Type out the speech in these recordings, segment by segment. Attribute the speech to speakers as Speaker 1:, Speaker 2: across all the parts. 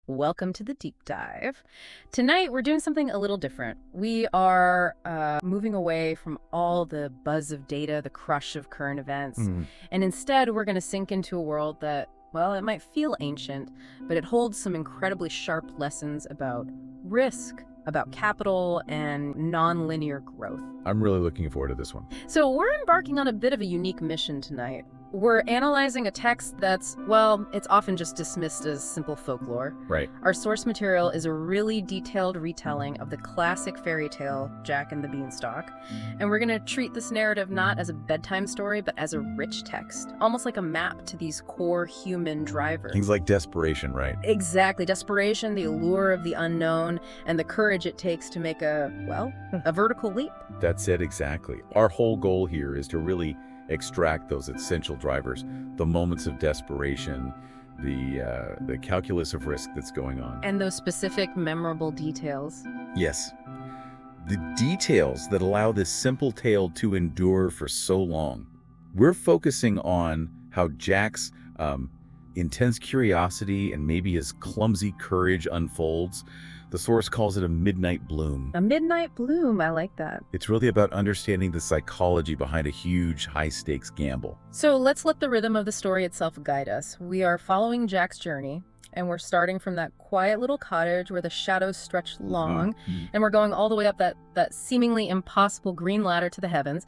Speaker 1: Welcome to the deep dive. Tonight, we're doing something a little different. We are moving away from all the buzz of data, the crush of current events, and instead, we're going to sink into a world that, well, it might feel ancient, but it holds some incredibly sharp lessons about risk, about capital, and nonlinear growth.
Speaker 2: I'm really looking forward to this one.
Speaker 1: So we're embarking on a bit of a unique mission tonight. We're analyzing a text that's, well, it's often just dismissed as simple folklore.
Speaker 2: Right.
Speaker 1: Our source material is a really detailed retelling of the classic fairy tale, Jack and the Beanstalk. And we're going to treat this narrative not as a bedtime story, but as a rich text, almost like a map to these core human drivers.
Speaker 2: Things like desperation, right?
Speaker 1: Exactly. Desperation, the allure of the unknown, and the courage it takes to make a vertical leap.
Speaker 2: That's it, exactly. Our whole goal here is to really extract those essential drivers, the moments of desperation, the calculus of risk that's going on.
Speaker 1: And those specific memorable details.
Speaker 2: Yes. The details that allow this simple tale to endure for so long. We're focusing on how Jack's intense curiosity and maybe his clumsy courage unfolds. The source calls it a midnight bloom.
Speaker 1: A midnight bloom, I like that.
Speaker 2: It's really about understanding the psychology behind a huge, high-stakes gamble.
Speaker 1: So let's let the rhythm of the story itself guide us. We are following Jack's journey, and we're starting from that quiet little cottage where the shadows stretch long, and we're going all the way up that seemingly impossible green ladder to the heavens.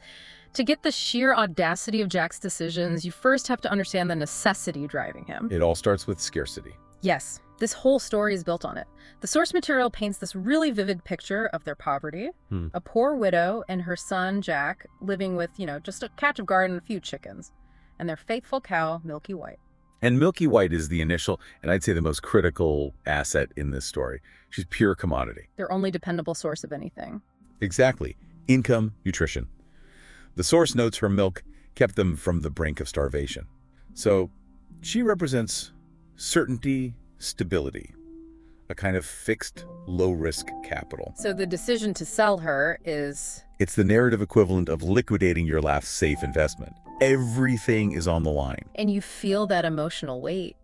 Speaker 1: To get the sheer audacity of Jack's decisions, you first have to understand the necessity driving him.
Speaker 2: It all starts with scarcity.
Speaker 1: Yes, this whole story is built on it. The source material paints this really vivid picture of their poverty, a poor widow and her son, Jack, living with, just a patch of garden and a few chickens, and their faithful cow, Milky-White.
Speaker 2: And Milky-White is the initial, and I'd say the most critical asset in this story. She's pure commodity.
Speaker 1: Their only dependable source of anything.
Speaker 2: Exactly. Income, nutrition. The source notes her milk kept them from the brink of starvation. So she represents certainty, stability, a kind of fixed, low-risk capital.
Speaker 1: So the decision to sell her is...
Speaker 2: It's the narrative equivalent of liquidating your last safe investment. Everything is on the line.
Speaker 1: And you feel that emotional weight.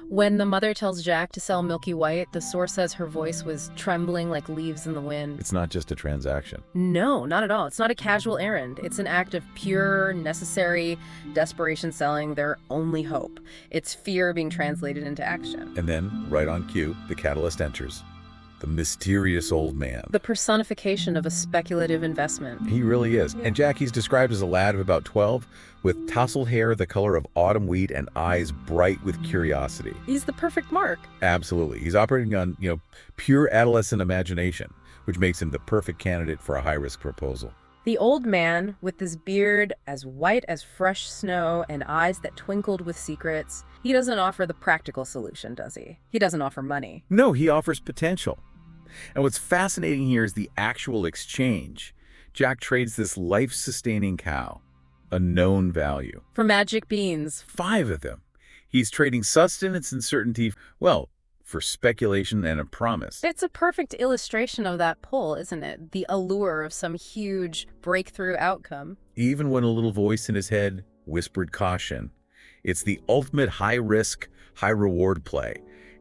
Speaker 1: When the mother tells Jack to sell Milky-White, the source says her voice was trembling like leaves in the wind.
Speaker 2: It's not just a transaction.
Speaker 1: No, not at all. It's not a casual errand. It's an act of pure, necessary desperation selling their only hope. It's fear being translated into action.
Speaker 2: And then, right on cue, the catalyst enters. The mysterious old man.
Speaker 1: The personification of a speculative investment.
Speaker 2: He really is. And Jackie's described as a lad of about 12, with tousled hair the color of autumn wheat and eyes bright with curiosity.
Speaker 1: He's the perfect mark.
Speaker 2: Absolutely. He's operating on, pure adolescent imagination, which makes him the perfect candidate for a high-risk proposal.
Speaker 1: The old man, with his beard as white as fresh snow and eyes that twinkled with secrets, he doesn't offer the practical solution, does he? He doesn't offer money.
Speaker 2: No, he offers potential. And what's fascinating here is the actual exchange. Jack trades this life-sustaining cow, a known value.
Speaker 1: For magic beans.
Speaker 2: 5 of them. He's trading sustenance and certainty, for speculation and a promise.
Speaker 1: It's a perfect illustration of that pull, isn't it? The allure of some huge breakthrough outcome.
Speaker 2: Even when a little voice in his head whispered caution. It's the ultimate high-risk, high-reward play.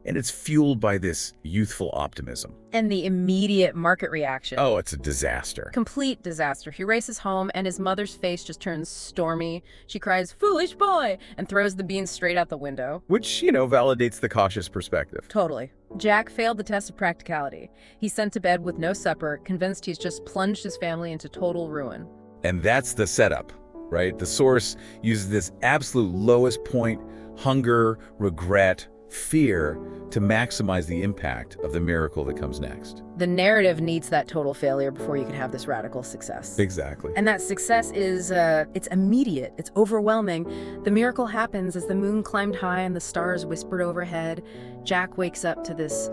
Speaker 2: And it's fueled by this youthful optimism.
Speaker 1: And the immediate market reaction.
Speaker 2: Oh, it's a disaster.
Speaker 1: Complete disaster. He races home and his mother's face just turns stormy. She cries, "Foolish boy!" and throws the beans straight out the window.
Speaker 2: Which, validates the cautious perspective.
Speaker 1: Totally. Jack failed the test of practicality. He's sent to bed with no supper, convinced he's just plunged his family into total ruin.
Speaker 2: And that's the setup, right? The source uses this absolute lowest point, hunger, regret, fear, to maximize the impact of the miracle that comes next.
Speaker 1: The narrative needs that total failure before you can have this radical success.
Speaker 2: Exactly.
Speaker 1: And that success is, it's immediate, it's overwhelming. The miracle happens as the moon climbed high and the stars whispered overhead. Jack wakes up to this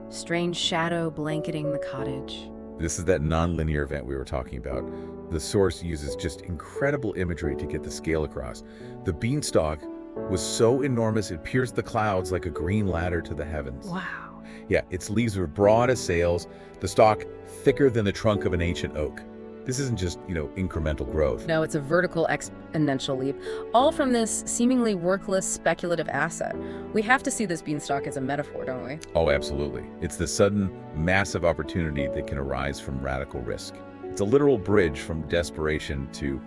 Speaker 1: strange shadow blanketing the cottage.
Speaker 2: This is that nonlinear event we were talking about. The source uses just incredible imagery to get the scale across. The beanstalk was so enormous it pierced the clouds like a green ladder to the heavens.
Speaker 1: Wow.
Speaker 2: Yeah, its leaves were broad as sails, the stalk thicker than the trunk of an ancient oak. This isn't just, incremental growth.
Speaker 1: No, it's a vertical exponential leap, all from this seemingly worthless speculative asset. We have to see this beanstalk as a metaphor, don't we?
Speaker 2: Oh, absolutely. It's the sudden, massive opportunity that can arise from radical risk. It's a literal bridge from desperation to,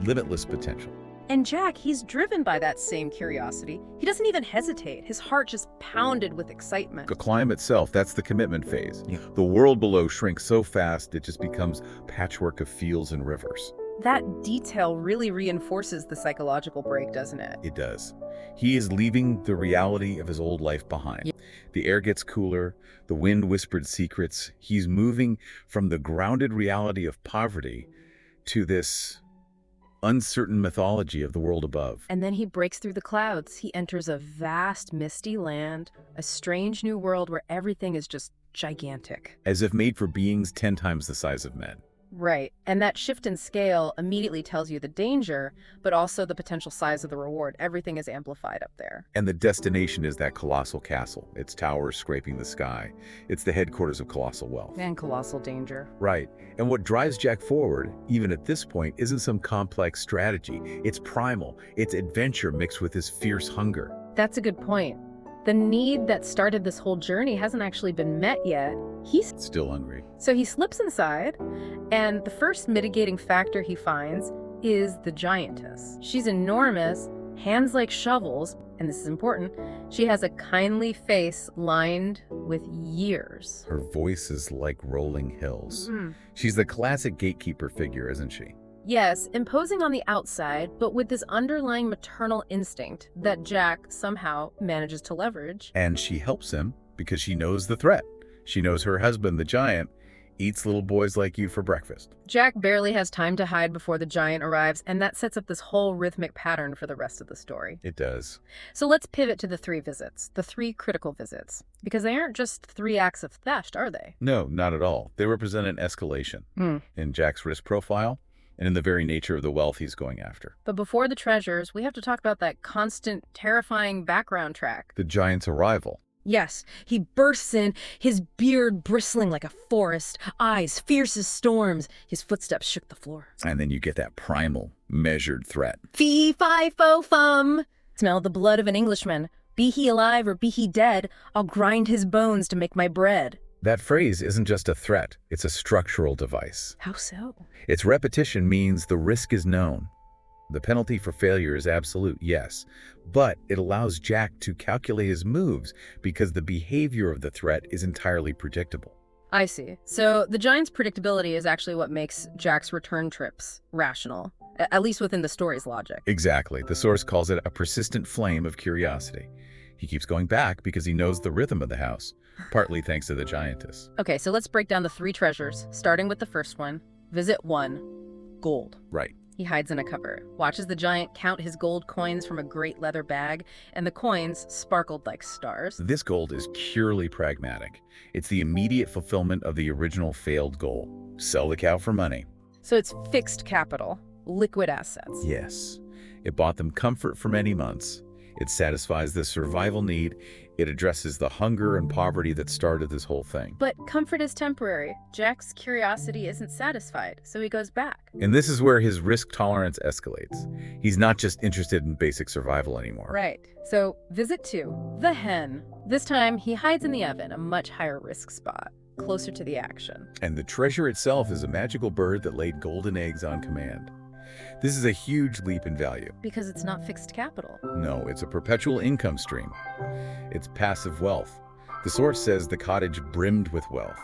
Speaker 2: limitless potential.
Speaker 1: And Jack, he's driven by that same curiosity. He doesn't even hesitate. His heart just pounded with excitement.
Speaker 2: The climb itself, that's the commitment phase. The world below shrinks so fast it just becomes patchwork of fields and rivers.
Speaker 1: That detail really reinforces the psychological break, doesn't it?
Speaker 2: It does. He is leaving the reality of his old life behind.
Speaker 1: Yeah.
Speaker 2: The air gets cooler, the wind whispered secrets. He's moving from the grounded reality of poverty to this uncertain mythology of the world above.
Speaker 1: And then he breaks through the clouds. He enters a vast, misty land, a strange new world where everything is just gigantic.
Speaker 2: As if made for beings 10 times the size of men.
Speaker 1: Right. And that shift in scale immediately tells you the danger, but also the potential size of the reward. Everything is amplified up there.
Speaker 2: And the destination is that colossal castle, its towers scraping the sky. It's the headquarters of colossal wealth.
Speaker 1: And colossal danger.
Speaker 2: Right. And what drives Jack forward, even at this point, isn't some complex strategy. It's primal. It's adventure mixed with his fierce hunger.
Speaker 1: That's a good point. The need that started this whole journey hasn't actually been met yet. He's
Speaker 2: still hungry.
Speaker 1: So he slips inside, and the first mitigating factor he finds is the giantess. She's enormous, hands like shovels, and this is important, she has a kindly face lined with years.
Speaker 2: Her voice is like rolling hills.
Speaker 1: Mm.
Speaker 2: She's the classic gatekeeper figure, isn't she?
Speaker 1: Yes, imposing on the outside, but with this underlying maternal instinct that Jack somehow manages to leverage.
Speaker 2: And she helps him because she knows the threat. She knows her husband, the giant, eats little boys like you for breakfast.
Speaker 1: Jack barely has time to hide before the giant arrives, and that sets up this whole rhythmic pattern for the rest of the story.
Speaker 2: It does.
Speaker 1: So let's pivot to the 3 visits, the 3 critical visits, because they aren't just 3 acts of theft, are they?
Speaker 2: No, not at all. They represent an escalation in Jack's risk profile and in the very nature of the wealth he's going after.
Speaker 1: But before the treasures, we have to talk about that constant, terrifying background track.
Speaker 2: The giant's arrival.
Speaker 1: Yes, he bursts in, his beard bristling like a forest, eyes fierce as storms. His footsteps shook the floor.
Speaker 2: And then you get that primal, measured threat.
Speaker 1: Fee, fi, fo, fum. Smell the blood of an Englishman. Be he alive or be he dead, I'll grind his bones to make my bread.
Speaker 2: That phrase isn't just a threat, it's a structural device.
Speaker 1: How so?
Speaker 2: Its repetition means the risk is known. The penalty for failure is absolute, yes, but it allows Jack to calculate his moves because the behavior of the threat is entirely predictable.
Speaker 1: I see. So the giant's predictability is actually what makes Jack's return trips rational, at least within the story's logic.
Speaker 2: Exactly. The source calls it a persistent flame of curiosity. He keeps going back because he knows the rhythm of the house, partly thanks to the giantess.
Speaker 1: Okay, so let's break down the 3 treasures, starting with the first one. Visit 1, gold.
Speaker 2: Right.
Speaker 1: He hides in a cupboard, watches the giant count his gold coins from a great leather bag, and the coins sparkled like stars.
Speaker 2: This gold is purely pragmatic. It's the immediate fulfillment of the original failed goal. Sell the cow for money.
Speaker 1: So it's fixed capital, liquid assets.
Speaker 2: Yes. It bought them comfort for many months. It satisfies the survival need. It addresses the hunger and poverty that started this whole thing.
Speaker 1: But comfort is temporary. Jack's curiosity isn't satisfied, so he goes back.
Speaker 2: And this is where his risk tolerance escalates. He's not just interested in basic survival anymore.
Speaker 1: Right. So visit 2, the hen. This time, he hides in the oven, a much higher risk spot, closer to the action.
Speaker 2: And the treasure itself is a magical bird that laid golden eggs on command. This is a huge leap in value.
Speaker 1: Because it's not fixed capital.
Speaker 2: No, it's a perpetual income stream. It's passive wealth. The source says the cottage brimmed with wealth.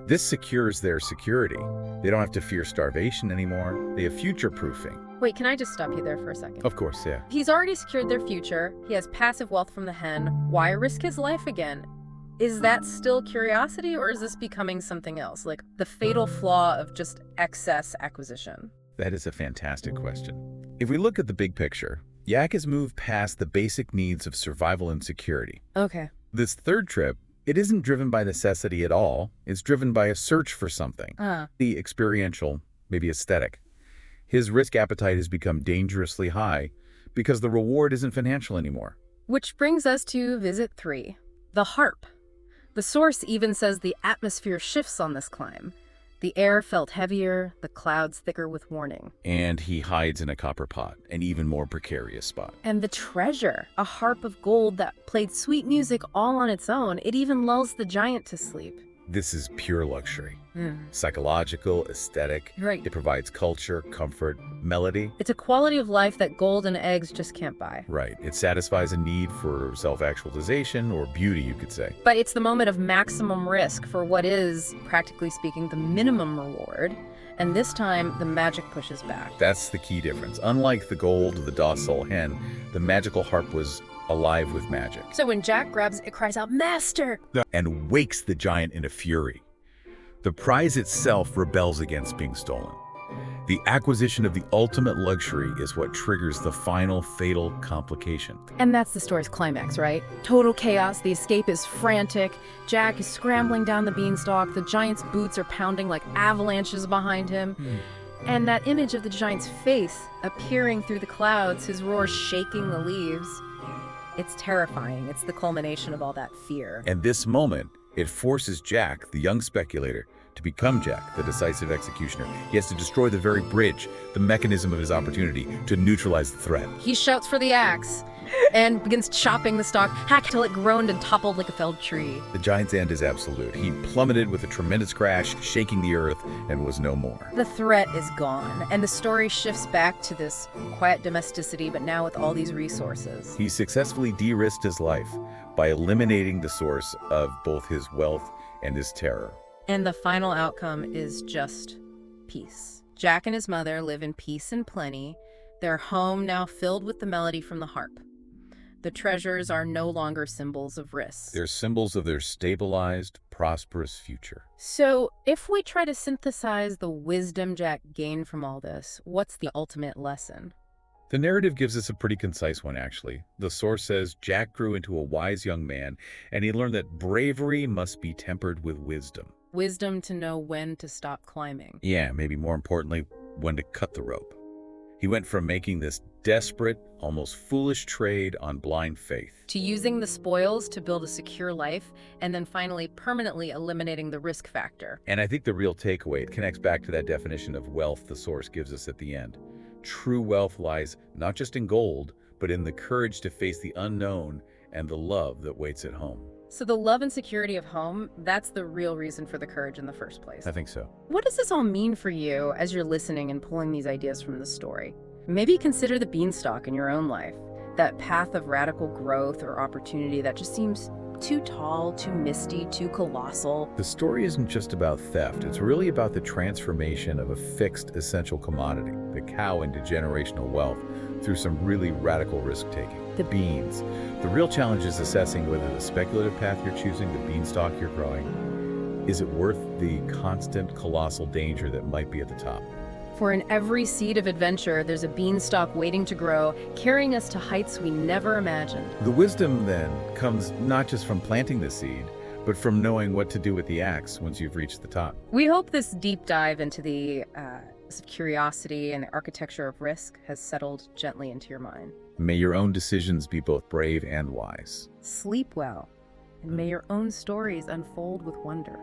Speaker 2: This secures their security. They don't have to fear starvation anymore. They have future-proofing.
Speaker 1: Wait, can I just stop you there for a second?
Speaker 2: Of course, yeah.
Speaker 1: He's already secured their future. He has passive wealth from the hen. Why risk his life again? Is that still curiosity, or is this becoming something else, like the fatal flaw of just excess acquisition?
Speaker 2: That is a fantastic question. If we look at the big picture, Jack has moved past the basic needs of survival and security.
Speaker 1: Okay.
Speaker 2: This third trip, it isn't driven by necessity at all. It's driven by a search for something. The experiential, maybe aesthetic. His risk appetite has become dangerously high because the reward isn't financial anymore.
Speaker 1: Which brings us to visit 3, the Harp. The source even says the atmosphere shifts on this climb. The air felt heavier, the clouds thicker with warning.
Speaker 2: And he hides in a copper pot, an even more precarious spot.
Speaker 1: And the treasure, a harp of gold that played sweet music all on its own, it even lulls the giant to sleep.
Speaker 2: This is pure luxury. Psychological, aesthetic.
Speaker 1: Right.
Speaker 2: It provides culture, comfort, melody.
Speaker 1: It's a quality of life that gold and eggs just can't buy.
Speaker 2: Right. It satisfies a need for self-actualization or beauty, you could say.
Speaker 1: But it's the moment of maximum risk for what is, practically speaking, the minimum reward. And this time, the magic pushes back.
Speaker 2: That's the key difference. Unlike the gold, the docile hen, the magical harp was alive with magic.
Speaker 1: So when Jack grabs it, it cries out, "Master!"
Speaker 2: And wakes the giant in a fury. The prize itself rebels against being stolen. The acquisition of the ultimate luxury is what triggers the final fatal complication.
Speaker 1: And that's the story's climax, right? Total chaos, the escape is frantic, Jack is scrambling down the beanstalk, the giant's boots are pounding like avalanches behind him. And that image of the giant's face appearing through the clouds, his roar shaking the leaves, it's terrifying. It's the culmination of all that fear.
Speaker 2: And this moment, it forces Jack, the young speculator, to become Jack, the decisive executioner. He has to destroy the very bridge, the mechanism of his opportunity, to neutralize the threat.
Speaker 1: He shouts for the axe and begins chopping the stalk, hack till it groaned and toppled like a felled tree.
Speaker 2: The giant's end is absolute. He plummeted with a tremendous crash, shaking the earth, and was no more.
Speaker 1: The threat is gone, and the story shifts back to this quiet domesticity, but now with all these resources.
Speaker 2: He successfully de-risked his life by eliminating the source of both his wealth and his terror.
Speaker 1: And the final outcome is just peace. Jack and his mother live in peace and plenty, their home now filled with the melody from the harp. The treasures are no longer symbols of risk.
Speaker 2: They're symbols of their stabilized, prosperous future.
Speaker 1: So, if we try to synthesize the wisdom Jack gained from all this, what's the ultimate lesson?
Speaker 2: The narrative gives us a pretty concise one, actually. The source says Jack grew into a wise young man, and he learned that bravery must be tempered with wisdom.
Speaker 1: Wisdom to know when to stop climbing.
Speaker 2: Yeah, maybe more importantly, when to cut the rope. He went from making this desperate, almost foolish trade on blind faith
Speaker 1: to using the spoils to build a secure life, and then finally permanently eliminating the risk factor.
Speaker 2: And I think the real takeaway, it connects back to that definition of wealth the source gives us at the end. True wealth lies not just in gold, but in the courage to face the unknown and the love that waits at home.
Speaker 1: So the love and security of home, that's the real reason for the courage in the first place.
Speaker 2: I think so.
Speaker 1: What does this all mean for you as you're listening and pulling these ideas from the story? Maybe consider the beanstalk in your own life, that path of radical growth or opportunity that just seems too tall, too misty, too colossal.
Speaker 2: The story isn't just about theft. It's really about the transformation of a fixed essential commodity, the cow, into generational wealth through some really radical risk-taking. The beans. The real challenge is assessing whether the speculative path you're choosing, the beanstalk you're growing, is it worth the constant colossal danger that might be at the top?
Speaker 1: For in every seed of adventure, there's a beanstalk waiting to grow, carrying us to heights we never imagined.
Speaker 2: The wisdom, then, comes not just from planting the seed, but from knowing what to do with the axe once you've reached the top.
Speaker 1: We hope this deep dive into the curiosity and the architecture of risk has settled gently into your mind.
Speaker 2: May your own decisions be both brave and wise.
Speaker 1: Sleep well, and may your own stories unfold with wonder.